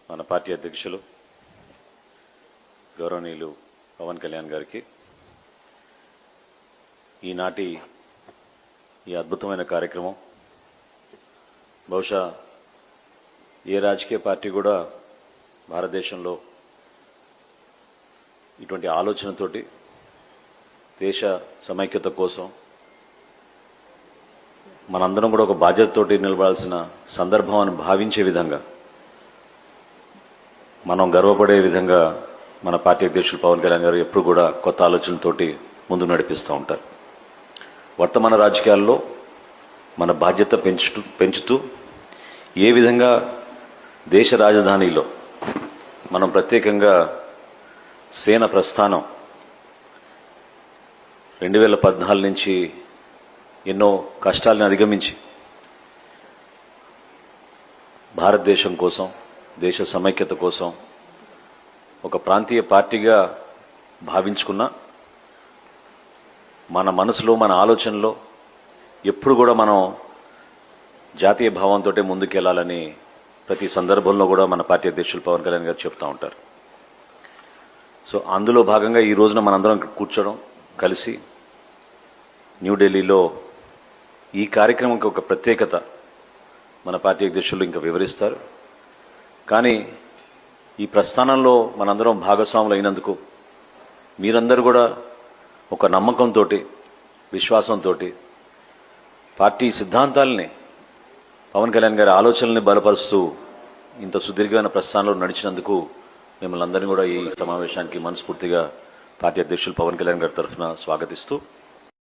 మన పార్టీ అధ్యక్షులు గౌరవనీయులు పవన్ కళ్యాణ్ గారికి ఈనాటి ఈ అద్భుతమైన కార్యక్రమం బహుశా ఏ రాజకీయ పార్టీ కూడా భారతదేశంలో ఇటువంటి ఆలోచనతోటి దేశ సమైక్యత కోసం మనందరం కూడా ఒక బాధ్యతతోటి నిలబడాల్సిన సందర్భం అని భావించే విధంగా మనం గర్వపడే విధంగా మన పార్టీ అధ్యక్షులు పవన్ కళ్యాణ్ గారు ఎప్పుడు కూడా కొత్త ఆలోచనలతోటి ముందు నడిపిస్తూ ఉంటారు. వర్తమాన రాజకీయాల్లో మన బాధ్యత పెంచుతూ ఏ విధంగా దేశ రాజధానిలో మనం ప్రత్యేకంగా సేన ప్రస్థానం 2014 నుంచి ఎన్నో కష్టాలను అధిగమించి భారతదేశం కోసం దేశ సమైక్యత కోసం ఒక ప్రాంతీయ పార్టీగా భావించుకున్న మన మనసులో మన ఆలోచనలో ఎప్పుడు కూడా మనం జాతీయ భావంతో ముందుకెళ్లాలని ప్రతి సందర్భంలో కూడా మన పార్టీ అధ్యక్షులు పవన్ కళ్యాణ్ గారు చెప్తూ ఉంటారు. సో అందులో భాగంగా ఈ రోజున మనందరం కూర్చోవడం కలిసి న్యూఢిల్లీలో ఈ కార్యక్రమంకి ఒక ప్రత్యేకత మన పార్టీ అధ్యక్షులు ఇంకా వివరిస్తారు. కానీ ఈ ప్రస్థానంలో మనందరం భాగస్వాములు అయినందుకు మీరందరూ కూడా ఒక నమ్మకంతో విశ్వాసంతో పార్టీ సిద్ధాంతాలని పవన్ కళ్యాణ్ గారి ఆలోచనల్ని బలపరుస్తూ ఇంత సుదీర్ఘమైన ప్రస్థానంలో నడిచినందుకు మిమ్మల్ని అందరినీ కూడా ఈ సమావేశానికి మనస్ఫూర్తిగా పార్టీ అధ్యక్షులు పవన్ కళ్యాణ్ గారి తరఫున స్వాగతిస్తూ